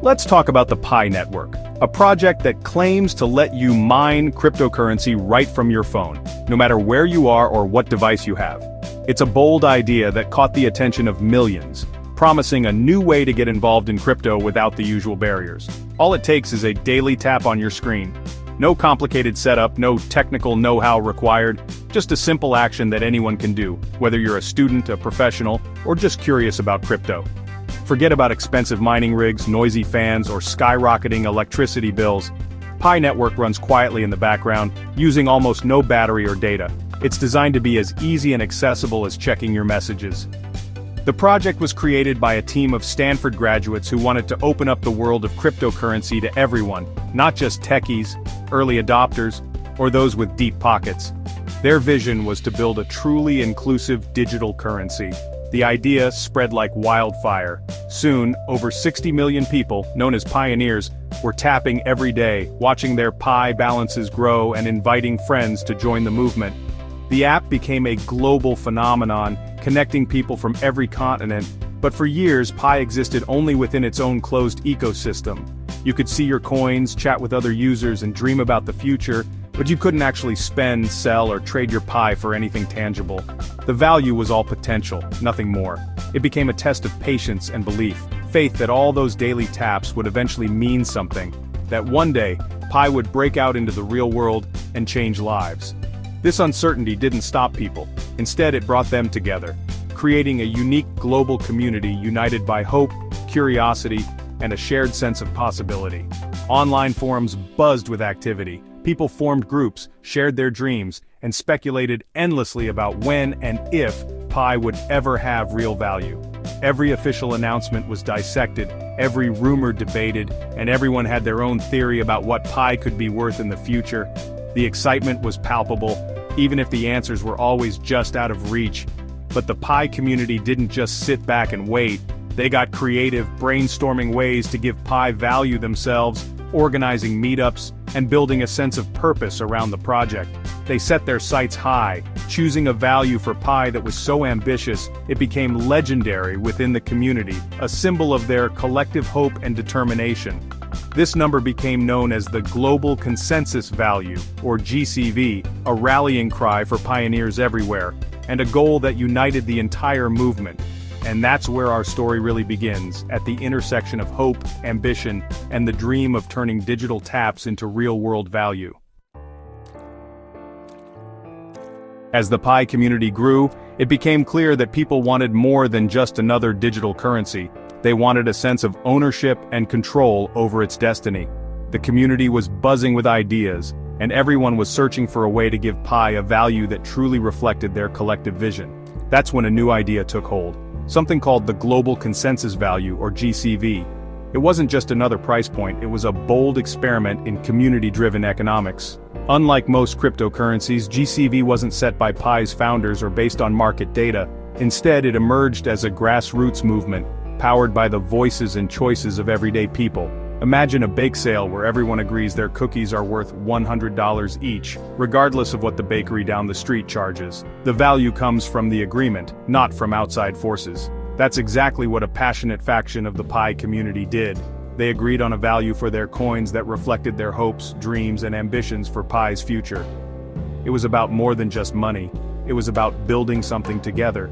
Let's talk about the Pi Network, a project that claims to let you mine cryptocurrency right from your phone, no matter where you are or what device you have. It's a bold idea that caught the attention of millions, promising a new way to get involved in crypto without the usual barriers. All it takes is a daily tap on your screen. No complicated setup, no technical know-how required, just a simple action that anyone can do, whether you're a student, a professional, or just curious about crypto. Forget about expensive mining rigs, noisy fans, or skyrocketing electricity bills. Pi Network runs quietly in the background, using almost no battery or data. It's designed to be as easy and accessible as checking your messages. The project was created by a team of Stanford graduates who wanted to open up the world of cryptocurrency to everyone, not just techies, early adopters, or those with deep pockets. Their vision was to build a truly inclusive digital currency. The idea spread like wildfire. Soon, over 60 million people, known as pioneers, were tapping every day, watching their Pi balances grow and inviting friends to join the movement. The app became a global phenomenon, connecting people from every continent, but for years Pi existed only within its own closed ecosystem. You could see your coins, chat with other users, and dream about the future, but you couldn't actually spend, sell, or trade your Pi for anything tangible. The value was all potential, nothing more. It became a test of patience and belief, faith that all those daily taps would eventually mean something, that one day, Pi would break out into the real world and change lives. This uncertainty didn't stop people. Instead, it brought them together, creating a unique global community united by hope, curiosity, and a shared sense of possibility. Online forums buzzed with activity. People formed groups, shared their dreams, and speculated endlessly about when and if Pi would ever have real value. Every official announcement was dissected, every rumor debated, and everyone had their own theory about what Pi could be worth in the future. The excitement was palpable, even if the answers were always just out of reach. But the Pi community didn't just sit back and wait. They got creative, brainstorming ways to give Pi value themselves, organizing meetups, and building a sense of purpose around the project. They set their sights high, choosing a value for Pi that was so ambitious, it became legendary within the community, a symbol of their collective hope and determination. This number became known as the Global Consensus Value, or GCV, a rallying cry for pioneers everywhere, and a goal that united the entire movement. And that's where our story really begins, at the intersection of hope, ambition, and the dream of turning digital taps into real-world value. As the Pi community grew, it became clear that people wanted more than just another digital currency. They wanted a sense of ownership and control over its destiny. The community was buzzing with ideas, and everyone was searching for a way to give Pi a value that truly reflected their collective vision. That's when a new idea took hold. Something called the Global Consensus Value, or GCV. It wasn't just another price point, it was a bold experiment in community-driven economics. Unlike most cryptocurrencies, GCV wasn't set by Pi's founders or based on market data. Instead, it emerged as a grassroots movement, powered by the voices and choices of everyday people. Imagine a bake sale where everyone agrees their cookies are worth $100 each, regardless of what the bakery down the street charges. The value comes from the agreement, not from outside forces. That's exactly what a passionate faction of the Pi community did. They agreed on a value for their coins that reflected their hopes, dreams, and ambitions for Pi's future. It was about more than just money. It was about building something together.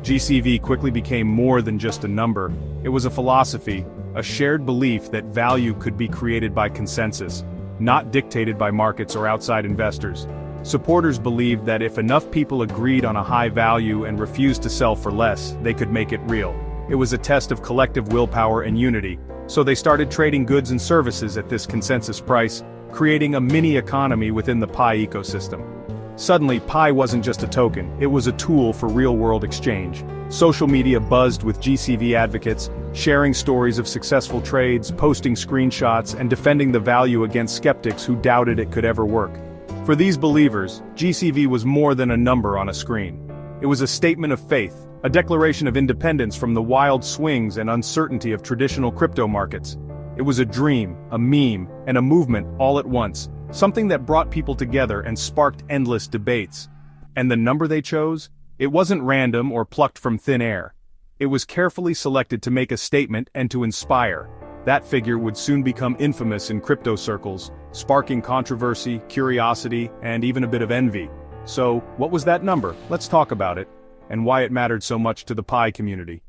GCV quickly became more than just a number. It was a philosophy, a shared belief that value could be created by consensus, not dictated by markets or outside investors. Supporters believed that if enough people agreed on a high value and refused to sell for less, they could make it real. It was a test of collective willpower and unity, so they started trading goods and services at this consensus price, creating a mini-economy within the Pi ecosystem. Suddenly, Pi wasn't just a token, it was a tool for real-world exchange. Social media buzzed with GCV advocates, sharing stories of successful trades, posting screenshots, and defending the value against skeptics who doubted it could ever work. For these believers, GCV was more than a number on a screen. It was a statement of faith, a declaration of independence from the wild swings and uncertainty of traditional crypto markets. It was a dream, a meme, and a movement all at once. Something that brought people together and sparked endless debates. And the number they chose? It wasn't random or plucked from thin air. It was carefully selected to make a statement and to inspire. That figure would soon become infamous in crypto circles, sparking controversy, curiosity, and even a bit of envy. So, what was that number? Let's talk about it, and why it mattered so much to the Pi community.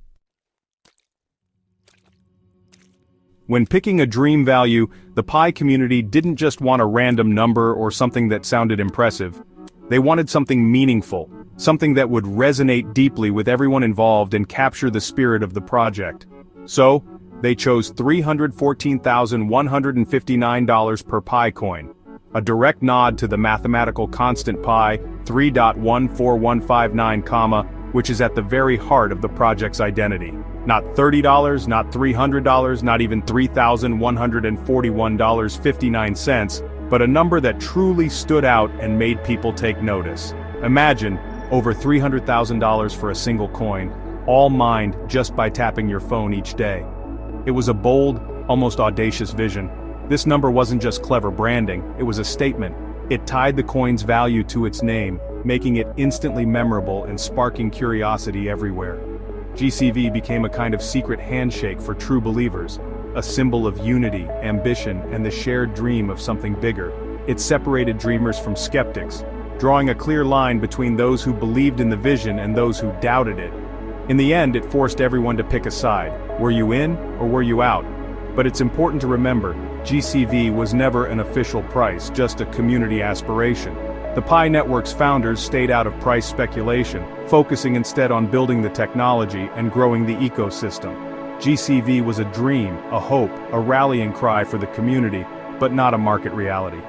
When picking a dream value, the Pi community didn't just want a random number or something that sounded impressive. They wanted something meaningful, something that would resonate deeply with everyone involved and capture the spirit of the project. So, they chose $314,159 per Pi coin, a direct nod to the mathematical constant Pi 3.14159, which is at the very heart of the project's identity. Not $30, not $300, not even $3,141.59, but a number that truly stood out and made people take notice. Imagine, over $300,000 for a single coin, all mined just by tapping your phone each day. It was a bold, almost audacious vision. This number wasn't just clever branding, it was a statement. It tied the coin's value to its name, making it instantly memorable and sparking curiosity everywhere. GCV became a kind of secret handshake for true believers, a symbol of unity, ambition, and the shared dream of something bigger. It separated dreamers from skeptics, drawing a clear line between those who believed in the vision and those who doubted it. In the end, it forced everyone to pick a side. Were you in, or were you out? But it's important to remember, GCV was never an official price, just a community aspiration. The Pi Network's founders stayed out of price speculation, focusing instead on building the technology and growing the ecosystem. GCV was a dream, a hope, a rallying cry for the community, but not a market reality.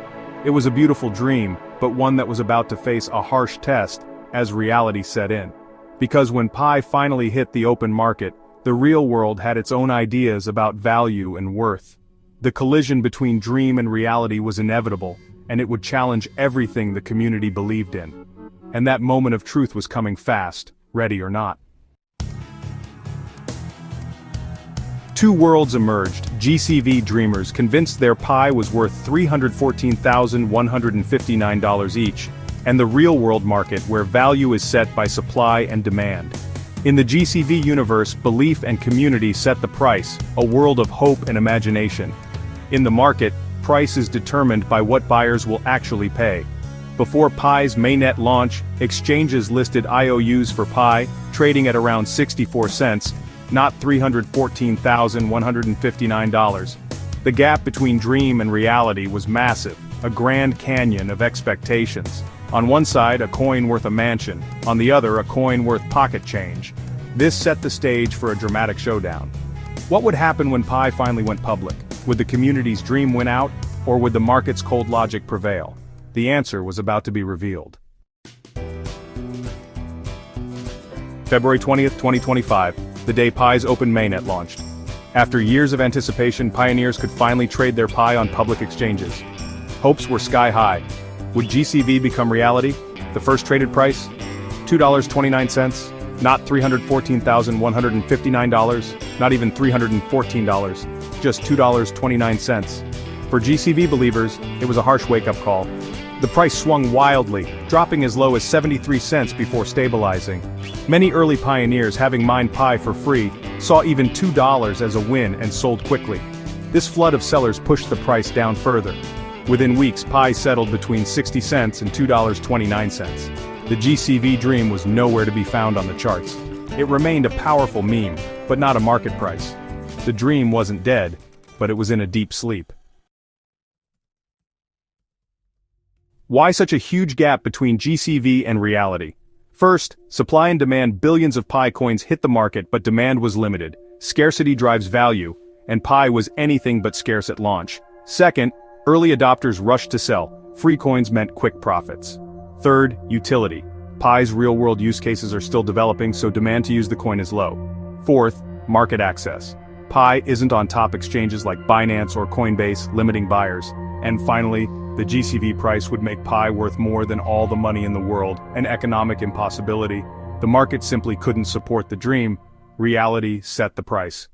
It was a beautiful dream, but one that was about to face a harsh test as reality set in. Because when Pi finally hit the open market, the real world had its own ideas about value and worth. The collision between dream and reality was inevitable, and it would challenge everything the community believed in. And that moment of truth was coming fast, ready or not. Two worlds emerged. GCV dreamers convinced their Pi was worth $314,159 each, and the real-world market where value is set by supply and demand. In the GCV universe, belief and community set the price, a world of hope and imagination. In the market, price is determined by what buyers will actually pay. Before Pi's mainnet launch, exchanges listed IOUs for Pi, trading at around 64 cents, not $314,159. The gap between dream and reality was massive, a grand canyon of expectations. On one side, a coin worth a mansion, on the other, a coin worth pocket change. This set the stage for a dramatic showdown. What would happen when Pi finally went public? Would the community's dream win out, or would the market's cold logic prevail? The answer was about to be revealed. February 20th, 2025, the day Pi's open mainnet launched. After years of anticipation, pioneers could finally trade their Pi on public exchanges. Hopes were sky high. Would GCV become reality? The first traded price? $2.29, not $314,159, not even $314, just $2.29. For GCV believers, it was a harsh wake-up call. The price swung wildly, dropping as low as 73 cents before stabilizing. Many early pioneers, having mined Pi for free, saw even $2 as a win and sold quickly. This flood of sellers pushed the price down further. Within weeks, Pi settled between 60 cents and $2.29. The GCV dream was nowhere to be found on the charts. It remained a powerful meme, but not a market price. The dream wasn't dead, but it was in a deep sleep. Why such a huge gap between GCV and reality? First, supply and demand. Billions of Pi coins hit the market, but demand was limited. Scarcity drives value, and Pi was anything but scarce at launch. Second, early adopters rushed to sell. Free coins meant quick profits. Third, utility. Pi's real-world use cases are still developing, so demand to use the coin is low. Fourth, market access. Pi isn't on top exchanges like Binance or Coinbase, limiting buyers. And finally, the GCV price would make Pi worth more than all the money in the world, an economic impossibility. The market simply couldn't support the dream. Reality set the price.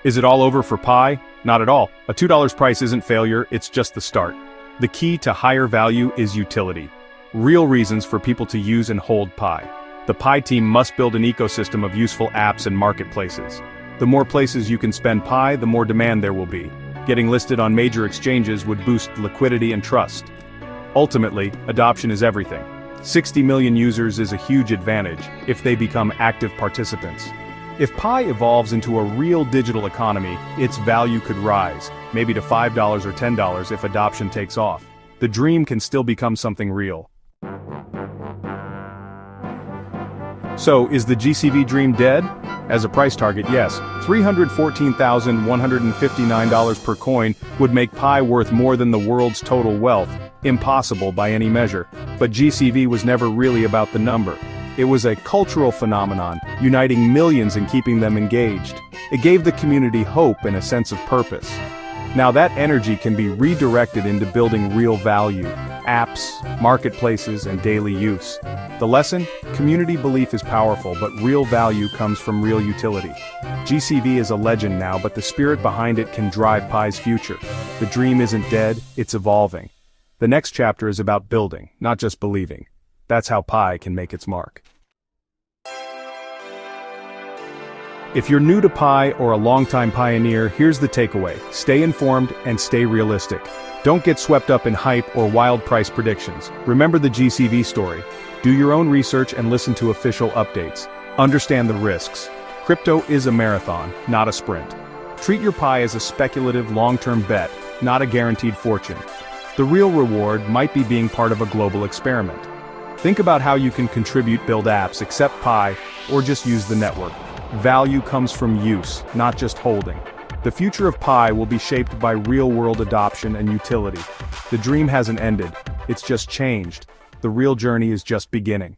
Is it all over for Pi? Not at all. A $2 price isn't failure, it's just the start. The key to higher value is utility. Real reasons for people to use and hold Pi. The Pi team must build an ecosystem of useful apps and marketplaces. The more places you can spend Pi, the more demand there will be. Getting listed on major exchanges would boost liquidity and trust. Ultimately, adoption is everything. 60 million users is a huge advantage if they become active participants. If Pi evolves into a real digital economy, its value could rise, maybe to $5 or $10 if adoption takes off. The dream can still become something real. So, is the GCV dream dead? As a price target, yes. $314,159 per coin would make Pi worth more than the world's total wealth. Impossible by any measure. But GCV was never really about the number. It was a cultural phenomenon, uniting millions and keeping them engaged. It gave the community hope and a sense of purpose. Now that energy can be redirected into building real value, apps, marketplaces, and daily use. The lesson? Community belief is powerful, but real value comes from real utility. GCV is a legend now, but the spirit behind it can drive Pi's future. The dream isn't dead, it's evolving. The next chapter is about building, not just believing. That's how Pi can make its mark. If you're new to Pi or a longtime pioneer, here's the takeaway. Stay informed and stay realistic. Don't get swept up in hype or wild price predictions. Remember the GCV story. Do your own research and listen to official updates. Understand the risks. Crypto is a marathon, not a sprint. Treat your Pi as a speculative long-term bet, not a guaranteed fortune. The real reward might be being part of a global experiment. Think about how you can contribute, build apps, accept Pi, or just use the network. Value comes from use, not just holding. The future of Pi will be shaped by real-world adoption and utility. The dream hasn't ended, it's just changed. The real journey is just beginning.